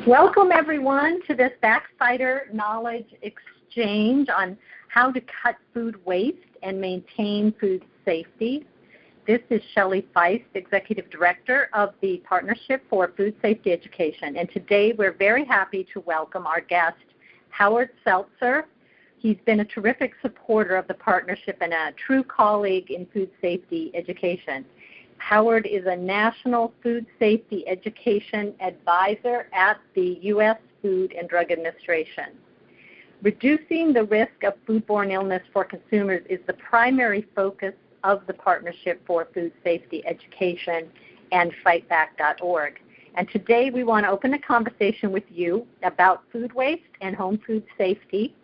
Welcome, everyone, to this BAC Fighter knowledge exchange on how to cut food waste and maintain food safety. This is Shelley Feist, Executive Director of the Partnership for Food Safety Education. And today we're very happy to welcome our guest, Howard Seltzer. He's been a terrific supporter of the partnership and a true colleague in food safety education. Howard is a National Food Safety Education Advisor at the U.S. Food and Drug Administration. Reducing the risk of foodborne illness for consumers is the primary focus of the Partnership for Food Safety Education and fightback.org. And today we want to open a conversation with you about food waste and home food safety.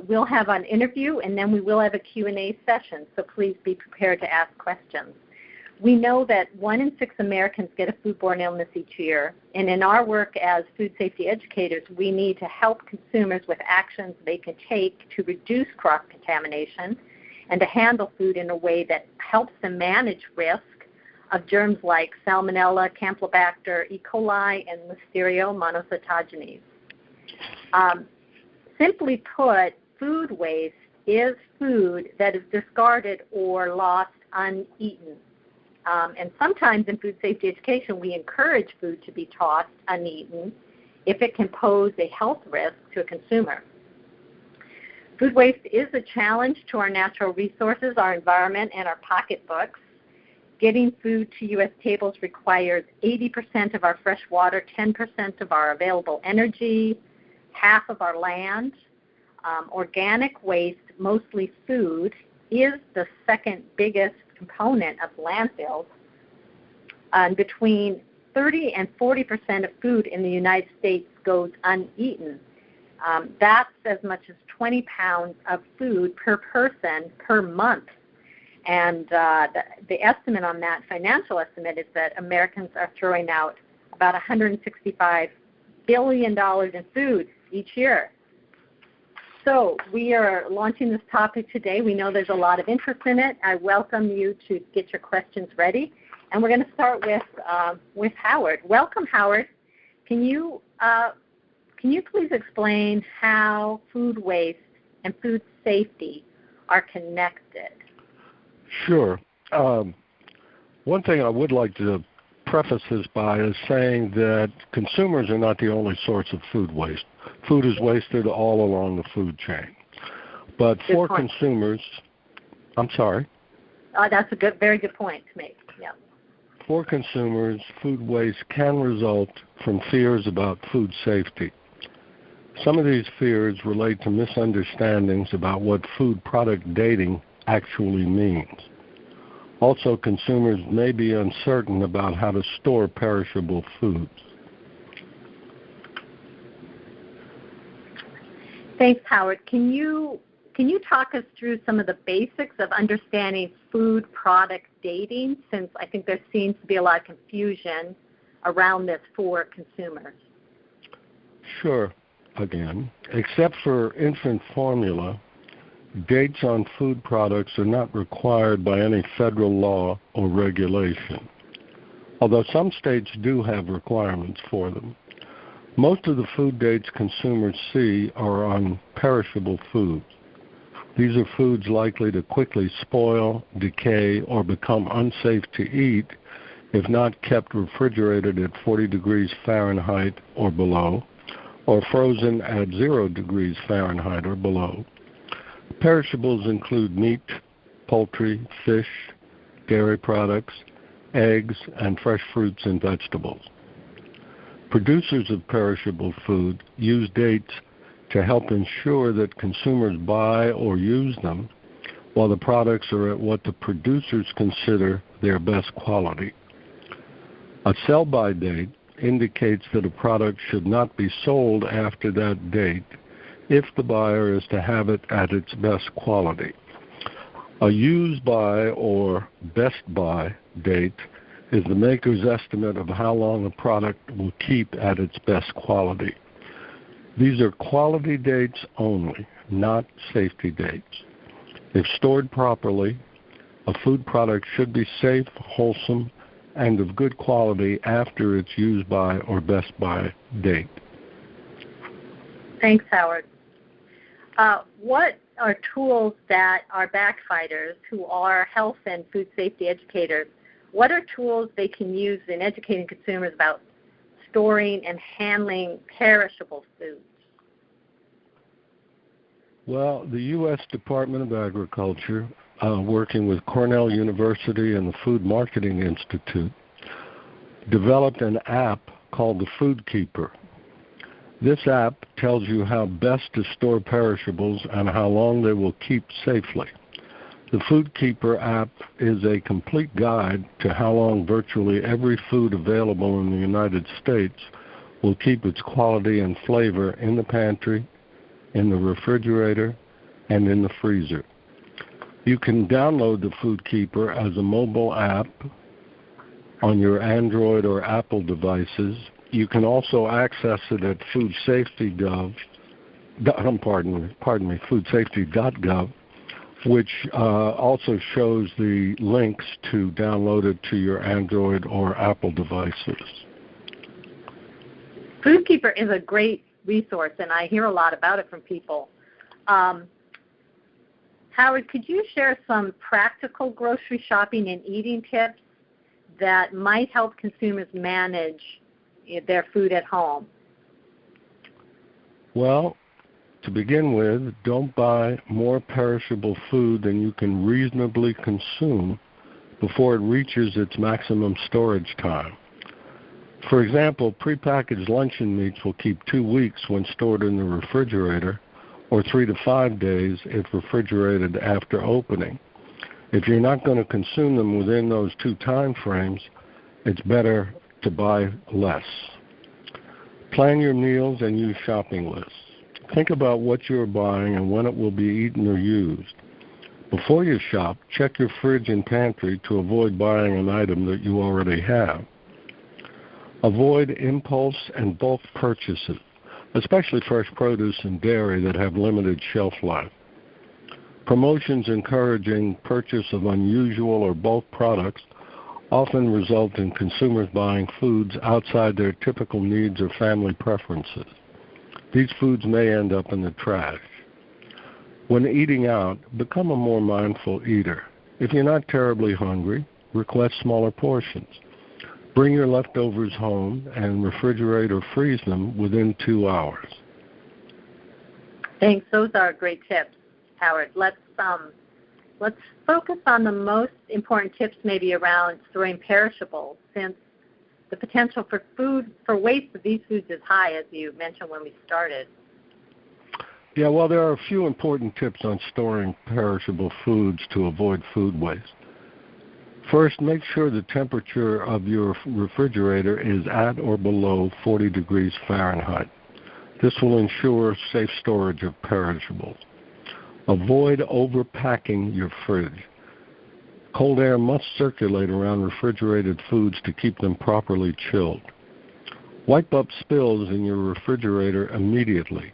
We'll have an interview and then we will have a Q&A session, so please be prepared to ask questions. We know that 1 in 6 Americans get a foodborne illness each year, and in our work as food safety educators, we need to help consumers with actions they can take to reduce cross-contamination and to handle food in a way that helps them manage risk of germs like Salmonella, Campylobacter, E. coli, and Listeria monocytogenes. Simply put, food waste is food that is discarded or lost uneaten. And sometimes in food safety education, we encourage food to be tossed uneaten if it can pose a health risk to a consumer. Food waste is a challenge to our natural resources, our environment, and our pocketbooks. Getting food to U.S. tables requires 80% of our fresh water, 10% of our available energy, half of our land. Organic waste, mostly food, is the second biggest component of landfills. Between 30 and 40% of food in the United States goes uneaten. That's as much as 20 pounds of food per person per month. And the estimate on that, financial estimate, is that Americans are throwing out about $165 billion in food each year. So we are launching this topic today. We know there's a lot of interest in it. I welcome you to get your questions ready. And we're going to start with Howard. Welcome, Howard. Can you please explain how food waste and food safety are connected? Sure. One thing I would like to preface this by is saying that consumers are not the only source of food waste. Food is wasted all along the food chain. But for consumers, I'm sorry? That's a very good point to make. Yeah. For consumers, food waste can result from fears about food safety. Some of these fears relate to misunderstandings about what food product dating actually means. Also, consumers may be uncertain about how to store perishable foods. Thanks, Howard. Can you talk us through some of the basics of understanding food product dating, since I think there seems to be a lot of confusion around this for consumers? Sure. Again, except for infant formula, dates on food products are not required by any federal law or regulation, although some states do have requirements for them. Most of the food dates consumers see are on perishable foods. These are foods likely to quickly spoil, decay, or become unsafe to eat if not kept refrigerated at 40 degrees Fahrenheit or below, or frozen at 0 degrees Fahrenheit or below. Perishables include meat, poultry, fish, dairy products, eggs, and fresh fruits and vegetables. Producers of perishable food use dates to help ensure that consumers buy or use them while the products are at what the producers consider their best quality. A sell-by date indicates that a product should not be sold after that date if the buyer is to have it at its best quality. A use-by or best-by date is the maker's estimate of how long a product will keep at its best quality. These are quality dates only, not safety dates. If stored properly, a food product should be safe, wholesome, and of good quality after its use by or best by date. Thanks, Howard. What are tools that our BAC Fighters, who are health and food safety educators, what are tools they can use in educating consumers about storing and handling perishable foods? Well, the U.S. Department of Agriculture, working with Cornell University and the Food Marketing Institute, developed an app called the Food Keeper. This app tells you how best to store perishables and how long they will keep safely. The Food Keeper app is a complete guide to how long virtually every food available in the United States will keep its quality and flavor in the pantry, in the refrigerator, and in the freezer. You can download the Food Keeper as a mobile app on your Android or Apple devices. You can also access it at foodsafety.gov, which also shows the links to download it to your Android or Apple devices. Food Keeper is a great resource, and I hear a lot about it from people. Howard, could you share some practical grocery shopping and eating tips that might help consumers manage their food at home? Well, to begin with, don't buy more perishable food than you can reasonably consume before it reaches its maximum storage time. For example, prepackaged luncheon meats will keep 2 weeks when stored in the refrigerator, or 3 to 5 days if refrigerated after opening. If you're not going to consume them within those 2 time frames, it's better to buy less. Plan your meals and use shopping lists. Think about what you're buying and when it will be eaten or used. Before you shop, check your fridge and pantry to avoid buying an item that you already have. Avoid impulse and bulk purchases, especially fresh produce and dairy that have limited shelf life. Promotions encouraging purchase of unusual or bulk products often result in consumers buying foods outside their typical needs or family preferences. These foods may end up in the trash. When eating out, become a more mindful eater. If you're not terribly hungry, request smaller portions. Bring your leftovers home and refrigerate or freeze them within 2 hours. Thanks. Those are great tips, Howard. Let's focus on the most important tips maybe around storing perishables, since the potential for waste of these foods is high, as you mentioned when we started. Yeah, well, there are a few important tips on storing perishable foods to avoid food waste. First, make sure the temperature of your refrigerator is at or below 40 degrees Fahrenheit. This will ensure safe storage of perishables. Avoid overpacking your fridge. Cold air must circulate around refrigerated foods to keep them properly chilled. Wipe up spills in your refrigerator immediately.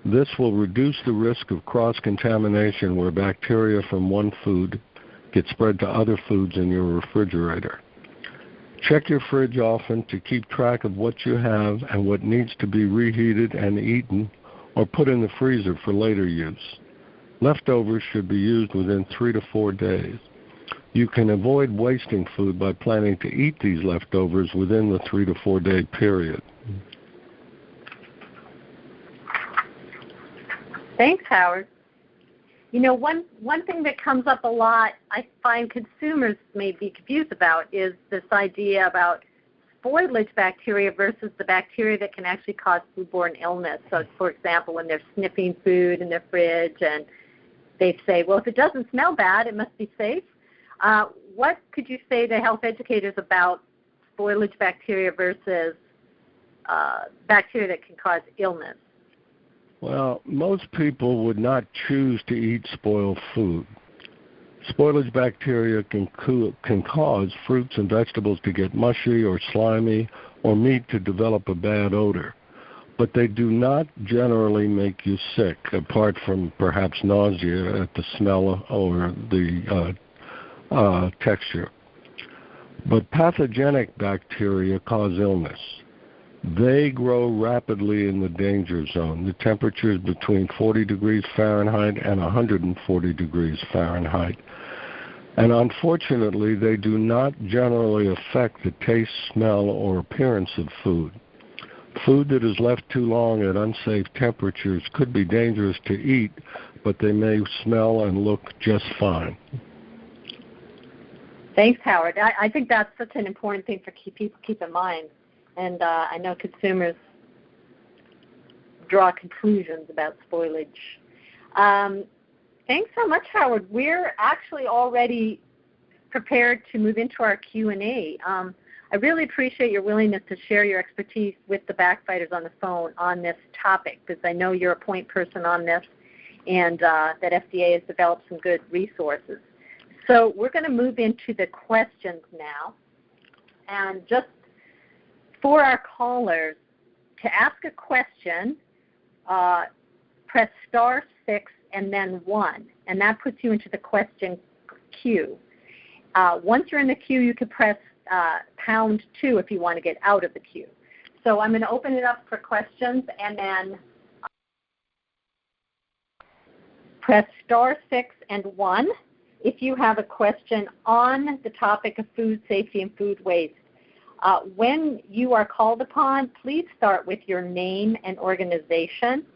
This will reduce the risk of cross-contamination where bacteria from one food get spread to other foods in your refrigerator. Check your fridge often to keep track of what you have and what needs to be reheated and eaten or put in the freezer for later use. Leftovers should be used within 3 to 4 days. You can avoid wasting food by planning to eat these leftovers within the 3 to 4 day period. Thanks, Howard. You know, one thing that comes up a lot, I find consumers may be confused about, is this idea about spoilage bacteria versus the bacteria that can actually cause foodborne illness. So, for example, when they're sniffing food in their fridge and they say, well, if it doesn't smell bad, it must be safe. What could you say to health educators about spoilage bacteria versus bacteria that can cause illness? Well, most people would not choose to eat spoiled food. Spoilage bacteria can cause fruits and vegetables to get mushy or slimy or meat to develop a bad odor. But they do not generally make you sick, apart from perhaps nausea at the smell or the texture. But pathogenic bacteria cause illness. They grow rapidly in the danger zone. The temperature is between 40 degrees Fahrenheit and 140 degrees Fahrenheit. And unfortunately, they do not generally affect the taste, smell, or appearance of food. Food that is left too long at unsafe temperatures could be dangerous to eat, but they may smell and look just fine. Thanks, Howard. I think that's such an important thing for people to keep in mind. And I know consumers draw conclusions about spoilage. Thanks so much, Howard. We're actually already prepared to move into our Q&A. I really appreciate your willingness to share your expertise with the BAC Fighters on the phone on this topic, because I know you're a point person on this, and that FDA has developed some good resources. So we're going to move into the questions now. And just for our callers, to ask a question, press *6 and then 1, and that puts you into the question queue. Once you're in the queue, you can press #2 if you want to get out of the queue. So I'm going to open it up for questions, and then press *6 and 1 if you have a question on the topic of food safety and food waste. When you are called upon, please start with your name and organization.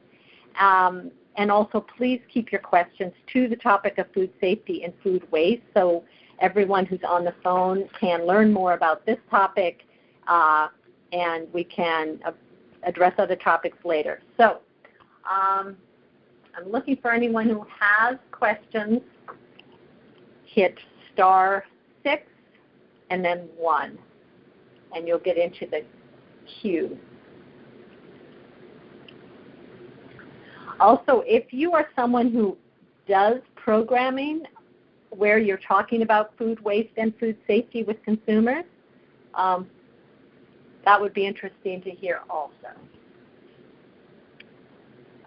And also, please keep your questions to the topic of food safety and food waste, so everyone who's on the phone can learn more about this topic, and we can address other topics later. So I'm looking for anyone who has questions. Hit *6 and then 1, and you'll get into the queue. Also, if you are someone who does programming where you're talking about food waste and food safety with consumers, that would be interesting to hear also.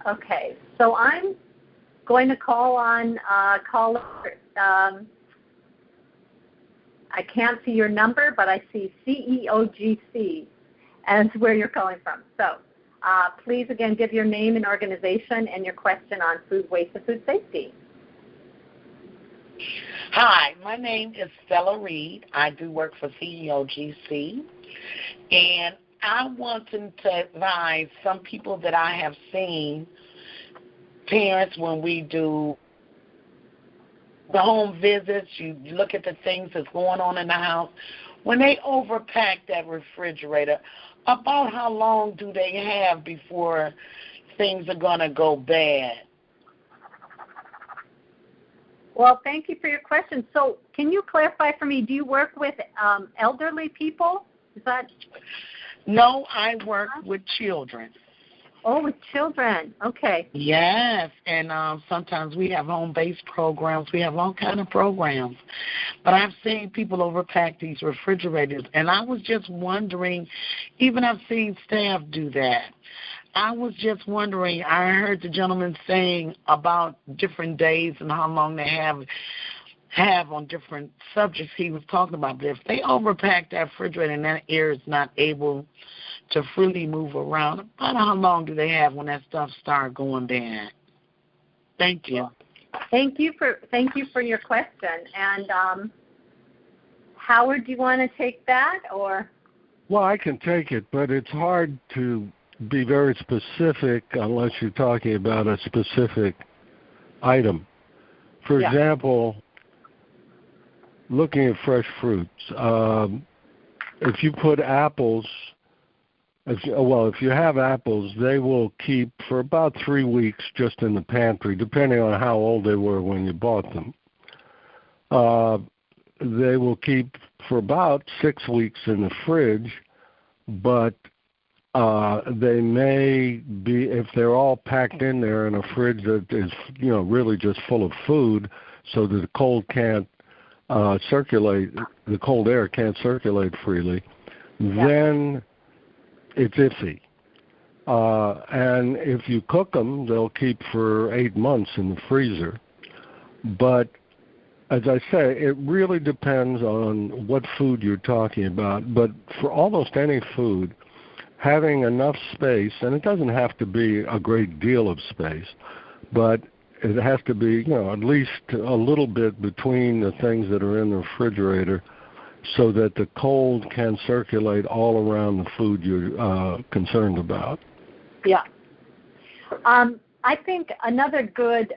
Okay, so I'm going to call on caller. I can't see your number, but I see CEOGC as where you're calling from. So please, again, give your name and organization and your question on food waste and food safety. Hi, my name is Stella Reed. I do work for CEOGC, and I wanted to advise some people that I have seen, parents, when we do the home visits, you look at the things that's going on in the house. When they overpack that refrigerator, about how long do they have before things are going to go bad? Well, thank you for your question. So can you clarify for me, do you work with elderly people? Is that? No, I work with children. Oh, with children. Okay. Yes, and sometimes we have home-based programs. We have all kind of programs. But I've seen people overpack these refrigerators, and I was just wondering, even I've seen staff do that. I was just wondering, I heard the gentleman saying about different days and how long they have on different subjects he was talking about. But if they overpack that refrigerator and that air is not able to freely move around, about how long do they have when that stuff starts going bad? Thank you. Thank you for your question. And Howard, do you want to take that, or? Well, I can take it, but it's hard to be very specific unless you're talking about a specific item. For example, looking at fresh fruits, if you put apples, if you have apples, they will keep for about 3 weeks just in the pantry, depending on how old they were when you bought them. They will keep for about 6 weeks in the fridge, but they may be, if they're all packed in there in a fridge that is, really just full of food, so that the cold can't circulate, the cold air can't circulate freely, then it's iffy. And if you cook them, they'll keep for 8 months in the freezer. But as I say, it really depends on what food you're talking about. But for almost any food, having enough space, and it doesn't have to be a great deal of space, but it has to be, at least a little bit between the things that are in the refrigerator so that the cold can circulate all around the food you're concerned about. Yeah. I think another good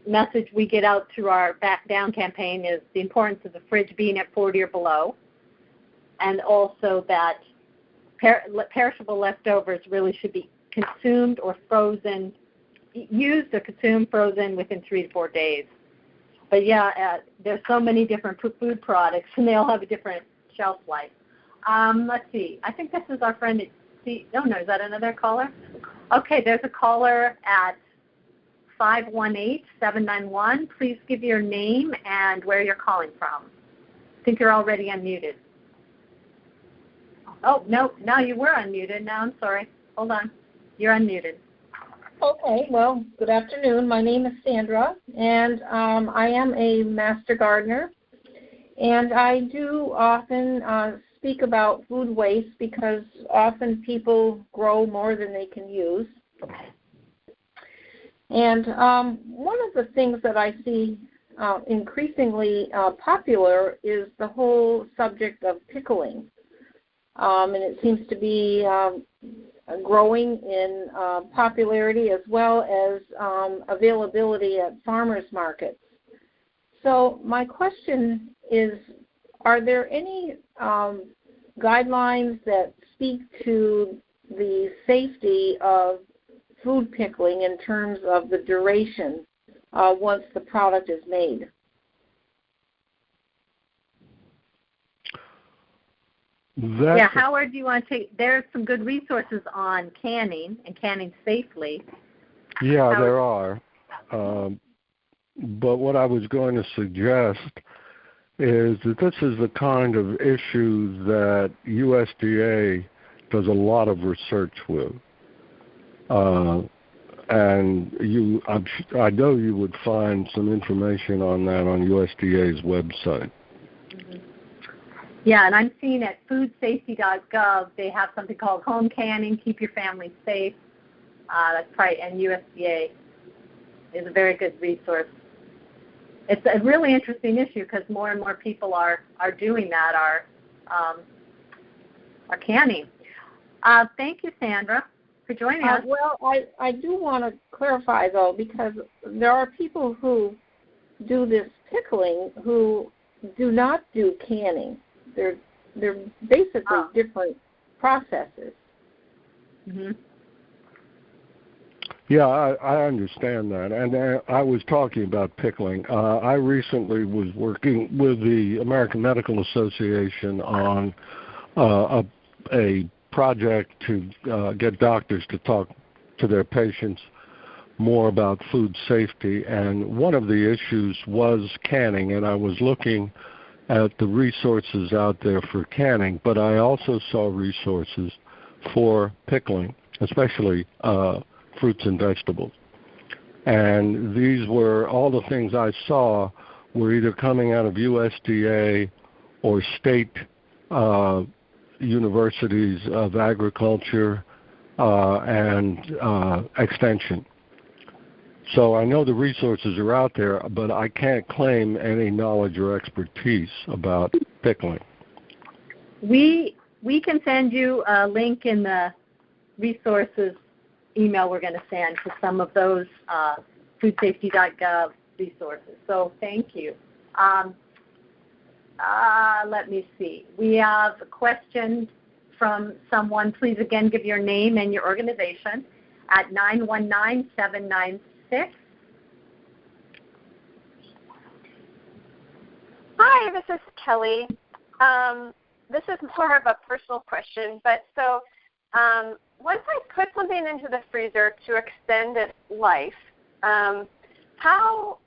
message we get out through our Back Down campaign is the importance of the fridge being at 40 or below, and also that perishable leftovers really should be consumed or frozen, used or consumed frozen within 3 to 4 days. But yeah, there's so many different food products, and they all have a different shelf life. Let's see. I think this is our friend at no, is that another caller? Okay, there's a caller at 518-791. Please give your name and where you're calling from. I think you're already unmuted. Oh, no, you were unmuted. Now I'm sorry. Hold on. You're unmuted. Okay, well, good afternoon. My name is Sandra, and I am a master gardener. And I do often speak about food waste because often people grow more than they can use. And one of the things that I see increasingly popular is the whole subject of pickling. And it seems to be growing in popularity as well as availability at farmers markets. So my question is, are there any guidelines that speak to the safety of food pickling in terms of the duration once the product is made? Howard, do you want to take? There's some good resources on canning and canning safely. Yeah, Howard? There are. But what I was going to suggest is that this is the kind of issue that USDA does a lot of research with. And I know you would find some information on that on USDA's website. Mm-hmm. Yeah, and I'm seeing at foodsafety.gov they have something called Home Canning, Keep Your Family Safe. That's right, and USDA is a very good resource. It's a really interesting issue because more and more people are doing that, are canning. Thank you, Sandra, for joining us. Well, I do want to clarify, though, because there are people who do this pickling who do not do canning. They're basically different processes. Mm-hmm. Yeah, I understand that, and I was talking about pickling. I recently was working with the American Medical Association on a project to get doctors to talk to their patients more about food safety, and one of the issues was canning, and I was looking at the resources out there for canning, but I also saw resources for pickling, especially fruits and vegetables. And these were, all the things I saw were either coming out of USDA or state universities of agriculture and extension. So I know the resources are out there, but I can't claim any knowledge or expertise about pickling. We can send you a link in the resources email we're going to send to some of those foodsafety.gov resources. So thank you. Let me see. We have a question from someone. Please again give your name and your organization at 919-796. Hi, this is Kelly. This is more of a personal question, but so once I put something into the freezer to extend its life, how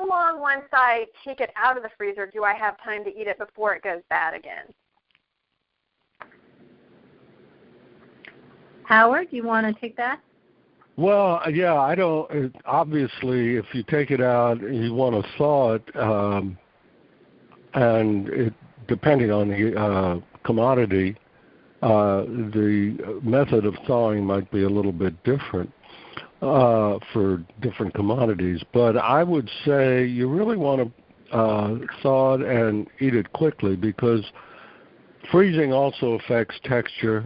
long once I take it out of the freezer do I have time to eat it before it goes bad again? Howard, you want to take that? Well, yeah, I don't. Obviously, if you take it out, you want to thaw it, and depending on the commodity, the method of thawing might be a little bit different for different commodities. But I would say you really want to thaw it and eat it quickly, because freezing also affects texture.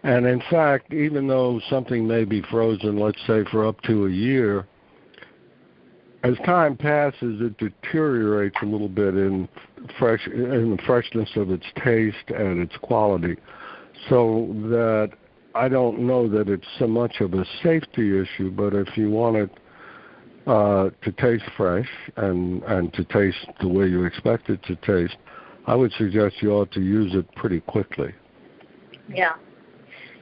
And in fact, even though something may be frozen, let's say for up to a year, as time passes, it deteriorates a little bit in the freshness of its taste and its quality. So that I don't know that it's so much of a safety issue, but if you want it to taste fresh and to taste the way you expect it to taste, I would suggest you ought to use it pretty quickly. Yeah.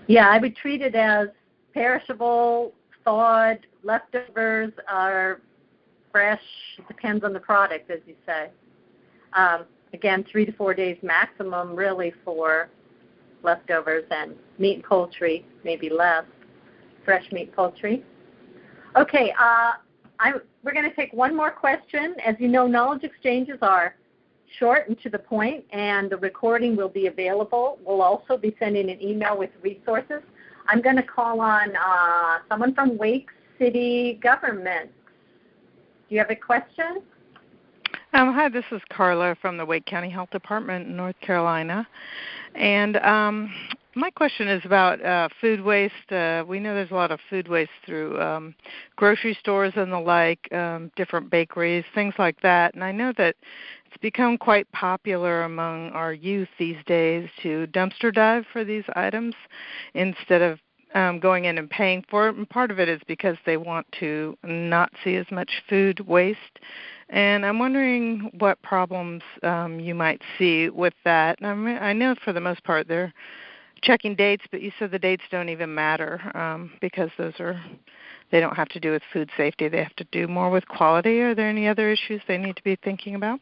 Yeah, I would treat it as perishable, thawed, leftovers are fresh. It depends on the product, as you say. Again, 3 to 4 days maximum, really, for leftovers, and meat and poultry, maybe less. Fresh meat, poultry. Okay, we're going to take one more question. As you know, knowledge exchanges are short and to the point, and the recording will be available. We'll also be sending an email with resources. I'm going to call on someone from Wake City Government. Do you have a question? Hi, this is Carla from the Wake County Health Department in North Carolina. And my question is about food waste. We know there's a lot of food waste through grocery stores and the like, different bakeries, things like that. And I know that it's become quite popular among our youth these days to dumpster dive for these items instead of going in and paying for it. And part of it is because they want to not see as much food waste. And I'm wondering what problems you might see with that. And I know for the most part they're checking dates, but you said the dates don't even matter because they don't have to do with food safety. They have to do more with quality. Are there any other issues they need to be thinking about?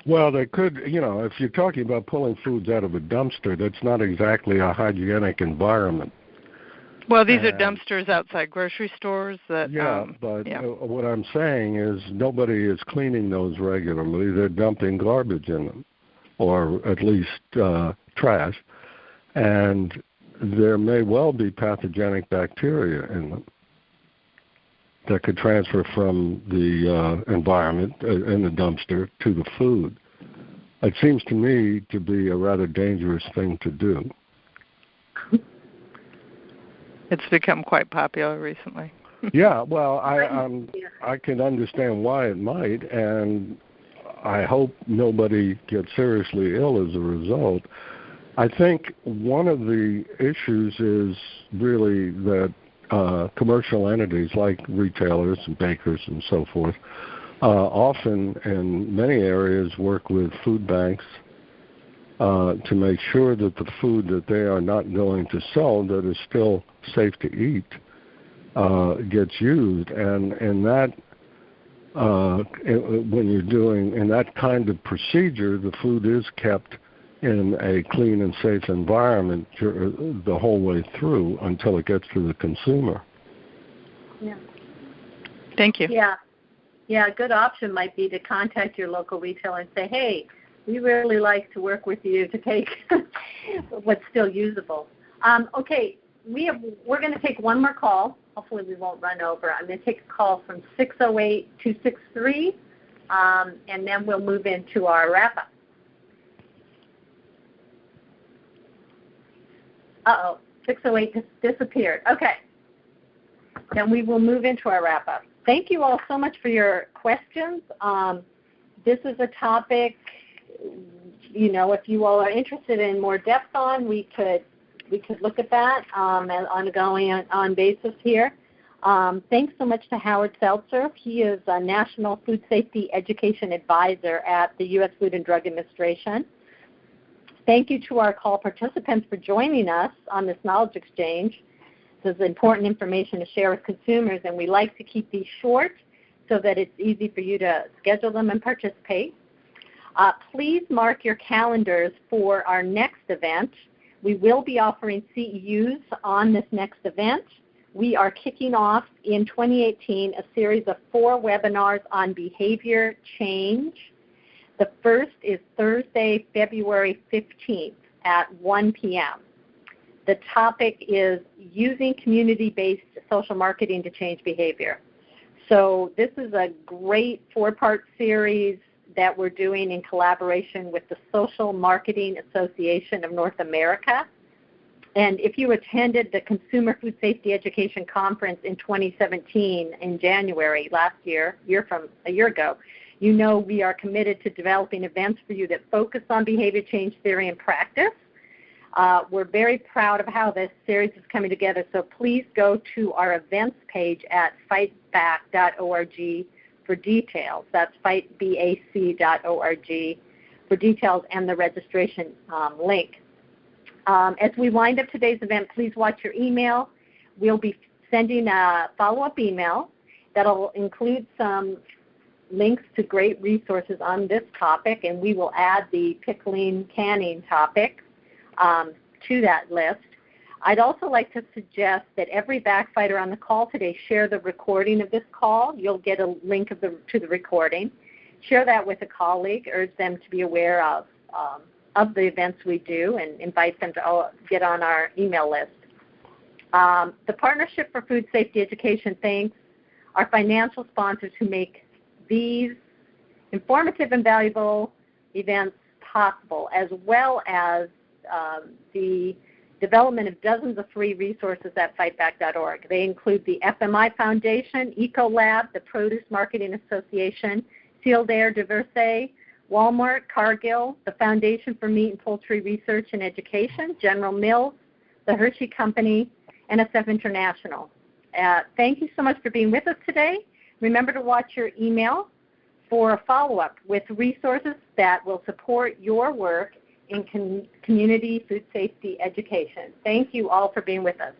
Well, they could, if you're talking about pulling foods out of a dumpster, that's not exactly a hygienic environment. Well, these are dumpsters outside grocery stores. What I'm saying is nobody is cleaning those regularly. They're dumping garbage in them, or at least trash. And there may well be pathogenic bacteria in them that could transfer from the environment in the dumpster to the food. It seems to me to be a rather dangerous thing to do. It's become quite popular recently. Yeah, well, I can understand why it might, and I hope nobody gets seriously ill as a result. I think one of the issues is really that commercial entities like retailers and bakers and so forth often in many areas work with food banks to make sure that the food that they are not going to sell that is still safe to eat gets used. And that when you're doing in that kind of procedure, the food is kept in a clean and safe environment the whole way through until it gets to the consumer. Yeah. Thank you. Yeah, a good option might be to contact your local retailer and say, hey, we really like to work with you to take what's still usable. Okay, we're going to take one more call. Hopefully we won't run over. I'm going to take a call from 608-263, and then we'll move into our wrap-up. 608 disappeared. Okay. Then we will move into our wrap-up. Thank you all so much for your questions. This is a topic, if you all are interested in more depth on, we could look at that on an ongoing basis here. Thanks so much to Howard Seltzer. He is a National Food Safety Education Advisor at the U.S. Food and Drug Administration. Thank you to our call participants for joining us on this knowledge exchange. This is important information to share with consumers, and we like to keep these short so that it's easy for you to schedule them and participate. Please mark your calendars for our next event. We will be offering CEUs on this next event. we are kicking off in 2018 a series of 4 webinars on behavior change. The first is Thursday, February 15th at 1 p.m. The topic is using community-based social marketing to change behavior. So this is a great 4-part series that we're doing in collaboration with the Social Marketing Association of North America. And if you attended the Consumer Food Safety Education Conference in 2017 in January last year, a year ago, you know we are committed to developing events for you that focus on behavior change theory and practice. We're very proud of how this series is coming together, so please go to our events page at fightback.org for details. That's fightbac.org for details and the registration link. As we wind up today's event, please watch your email. We'll be sending a follow-up email that will include some links to great resources on this topic, and we will add the pickling canning topic to that list. I'd also like to suggest that every BAC fighter on the call today share the recording of this call. You'll get a link to the recording. Share that with a colleague. Urge them to be aware of the events we do and invite them to get on our email list. The Partnership for Food Safety Education thanks our financial sponsors who make these informative and valuable events possible, as well as the development of dozens of free resources at fightback.org. They include the FMI Foundation, Ecolab, the Produce Marketing Association, Sealed Air Diverse, Walmart, Cargill, the Foundation for Meat and Poultry Research and Education, General Mills, the Hershey Company, NSF International. Thank you so much for being with us today. Remember to watch your email for a follow-up with resources that will support your work in community food safety education. Thank you all for being with us.